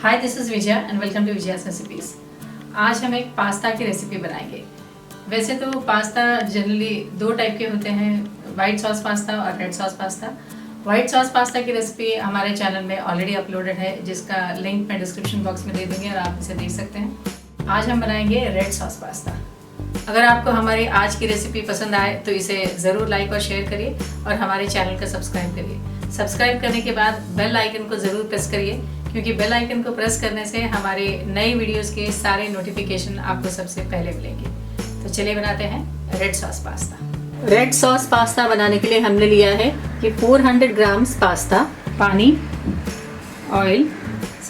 Hi, this is Vijaya and welcome to Vijaya's recipes. आज हम एक पास्ता की रेसिपी बनाएंगे। वैसे तो पास्ता जनरली दो टाइप के होते हैं, वाइट सॉस पास्ता और red sauce pasta. White sauce pasta की रेसिपी हमारे चैनल में ऑलरेडी अपलोडेड है, जिसका लिंक मैं डिस्क्रिप्शन बॉक्स में दे दूँगी और आप इसे देख सकते हैं। आज हम बनाएंगे रेड सॉस पास्ता। अगर आपको हमारी आज की रेसिपी पसंद आए तो इसे ज़रूर लाइक और शेयर करिए और हमारे चैनल को सब्सक्राइब करिए। सब्सक्राइब करने के बाद बेल आइकन को ज़रूर प्रेस करिए, क्योंकि बेल आइकन को प्रेस करने से हमारे नए वीडियोस के सारे नोटिफिकेशन आपको सबसे पहले मिलेंगे। तो चलिए बनाते हैं red sauce pasta. Red sauce pasta बनाने के लिए हमने लिया है कि 400 ग्राम्स पास्ता, पानी, ऑयल,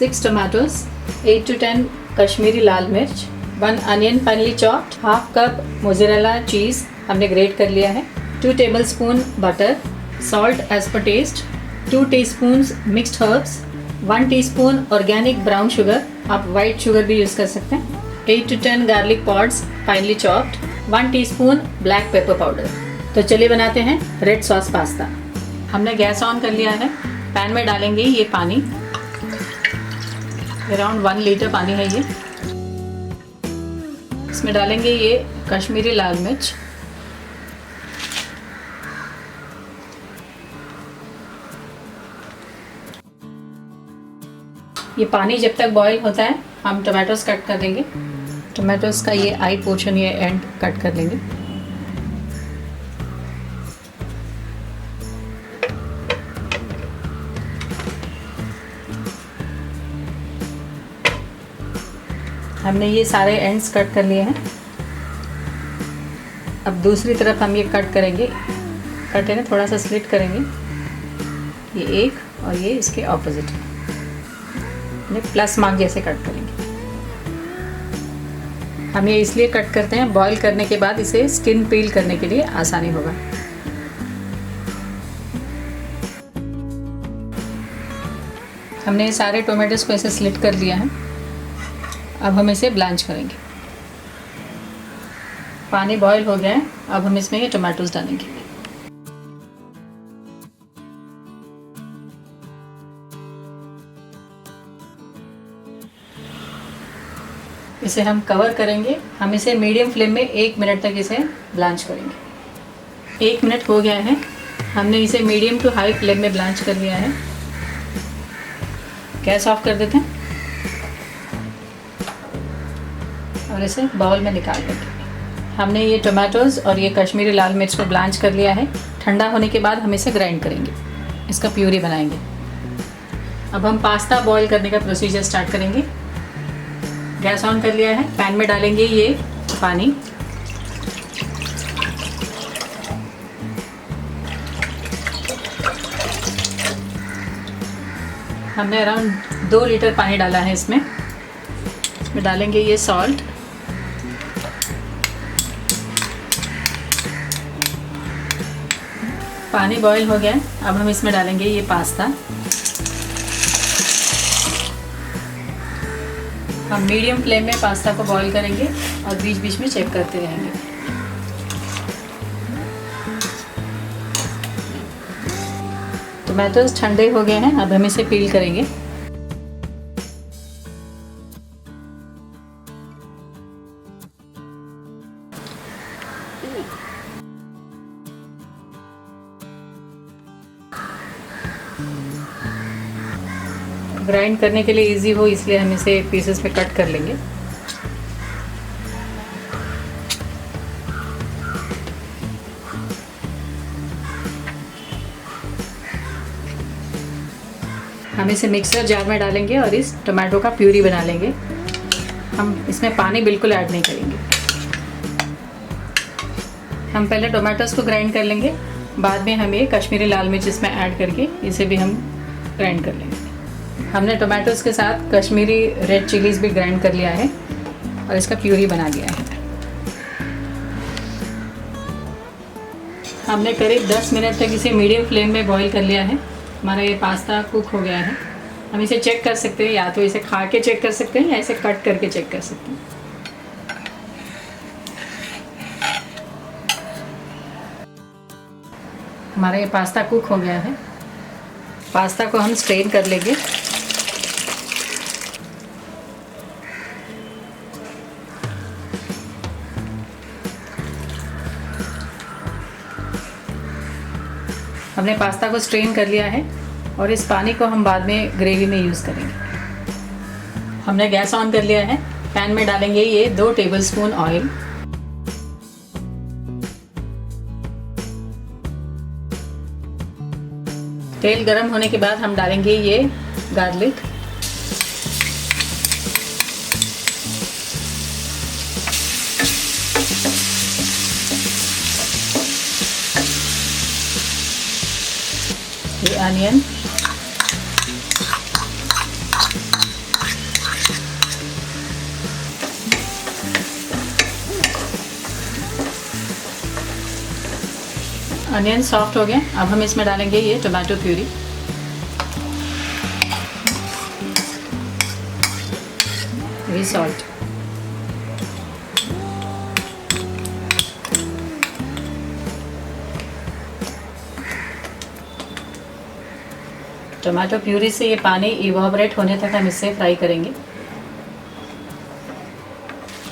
6 टमाटोज, 8 to 10 कश्मीरी लाल मिर्च, 1 onion finely chopped, half cup mozzarella cheese हमने ग्रेट कर लिया है, 2 tablespoon butter, salt as per taste, 2 teaspoons mixed herbs, 1 teaspoon organic brown sugar, आप वाइट शुगर भी यूज़ कर सकते हैं, 8 to 10 garlic pods finally chopped, 1 teaspoon black pepper powder. तो चलिए बनाते हैं रेड सॉस पास्ता। हमने गैस ऑन कर लिया है। पैन में डालेंगे ये पानी, अराउंड 1 लीटर पानी है ये। इसमें डालेंगे ये कश्मीरी लाल मिर्च, ये पानी जब तक बॉईल होता है हम टमाटोस कट कर देंगे। टमाटोस का ये आई पोर्शन, ये एंड कट कर लेंगे। हमने ये सारे एंड्स कट कर लिए हैं। अब दूसरी तरफ हम ये कट करेंगे, कट है ना, थोड़ा सा स्लिट करेंगे, ये एक और ये इसके ऑपोजिट, प्लस मार्क जैसे कट करेंगे। हम ये इसलिए कट करते हैं, बॉईल करने के बाद इसे स्किन पील करने के लिए आसानी होगा। हमने ये सारे टोमेटोज को ऐसे स्लिट कर लिया है। अब हम इसे ब्लांच करेंगे। पानी बॉईल हो गया है, अब हम इसमें ये टोमेटोज डालेंगे। इसे हम कवर करेंगे। हम इसे मीडियम फ्लेम में 1 मिनट तक इसे ब्लांच करेंगे। 1 मिनट हो गया है, हमने इसे मीडियम टू हाई फ्लेम में ब्लांच कर लिया है। गैस ऑफ कर देते हैं और इसे बाउल में निकाल देंगे। हमने ये टोमेटोज़ और ये कश्मीरी लाल मिर्च को ब्लांच कर लिया है। ठंडा होने के बाद हम इसे ग्राइंड करेंगे, इसका प्यूरी बनाएंगे। अब हम पास्ता बॉईल करने का प्रोसीजर स्टार्ट करेंगे। गैस ऑन कर लिया है। पैन में डालेंगे ये पानी, हमने अराउंड 2 लीटर पानी डाला है इसमें। इसमें डालेंगे ये सॉल्ट, पानी बॉईल हो गया है। अब हम इसमें डालेंगे ये पास्ता। हम मीडियम फ्लेम में पास्ता को बॉईल करेंगे और बीच बीच में चेक करते रहेंगे। टमाटोज ठंडे हो गए हैं, अब हम इसे पील करेंगे। ग्राइंड करने के लिए इजी हो इसलिए हम इसे पीसेस में कट कर लेंगे। हम इसे मिक्सर जार में डालेंगे और इस टमाटो का प्यूरी बना लेंगे। हम इसमें पानी बिल्कुल ऐड नहीं करेंगे। हम पहले टोमेटोज़ को ग्राइंड कर लेंगे, बाद में हम ये कश्मीरी लाल मिर्च इसमें ऐड करके इसे भी हम ग्राइंड कर लेंगे। हमने टोमेटोज़ के साथ कश्मीरी रेड चिलीज़ भी ग्राइंड कर लिया है और इसका प्यूरी बना लिया है। हमने करीब 10 मिनट तक इसे मीडियम फ्लेम में बॉईल कर लिया है। हमारा ये पास्ता कुक हो गया है। हम इसे चेक कर सकते हैं, या तो इसे खा के चेक कर सकते हैं या इसे कट करके चेक कर सकते हैं। हमारा ये पास्ता कुक हो गया है। पास्ता को हम स्ट्रेन कर लेंगे। हमने पास्ता को स्ट्रेन कर लिया है और इस पानी को हम बाद में ग्रेवी में यूज़ करेंगे। हमने गैस ऑन कर लिया है। पैन में डालेंगे ये 2 टेबलस्पून ऑयल। तेल गरम होने के बाद हम डालेंगे ये गार्लिक, ये अनियन, अनियन सॉफ्ट हो गए। अब हम इसमें डालेंगे ये टोमेटो प्यूरी, ये सॉल्ट, टोमेटो प्यूरी से ये पानी इवोपरेट होने तक हम इसे फ्राई करेंगे।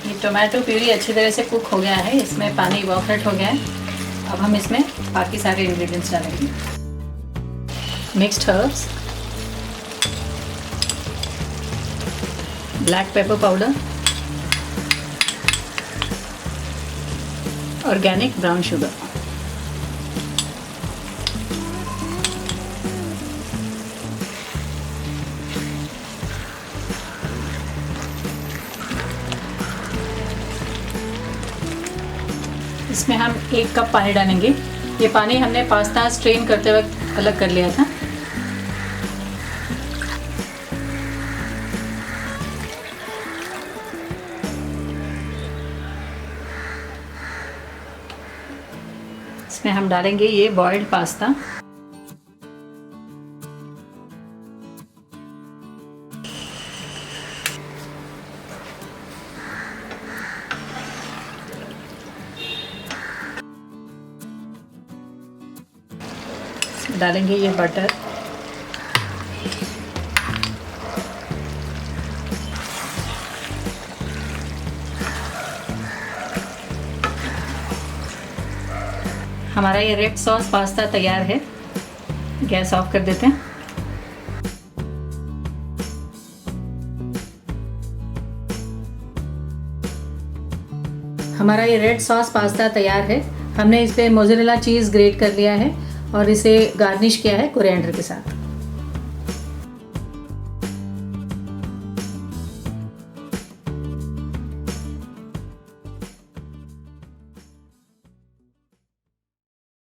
ये टोमेटो प्यूरी अच्छी तरह से कुक हो गया है, इसमें पानी इवोपरेट हो गया है। अब हम इसमें बाकी सारे इंग्रेडिएंट्स डालेंगे। Mixed herbs, black pepper powder, organic brown sugar, इसमें हम 1 कप पानी डालेंगे। ये पानी हमने पास्ता स्ट्रेन करते वक्त अलग कर लिया था। इसमें हम डालेंगे ये बॉइल्ड पास्ता, डालेंगे ये बटर, हमारा ये रेड सॉस पास्ता तैयार है। गैस ऑफ कर देते हैं। हमारा ये रेड सॉस पास्ता तैयार है। हमने इस पे मोज़रेला चीज़ ग्रेट कर लिया है और इसे गार्निश किया है कोरिएंडर के साथ।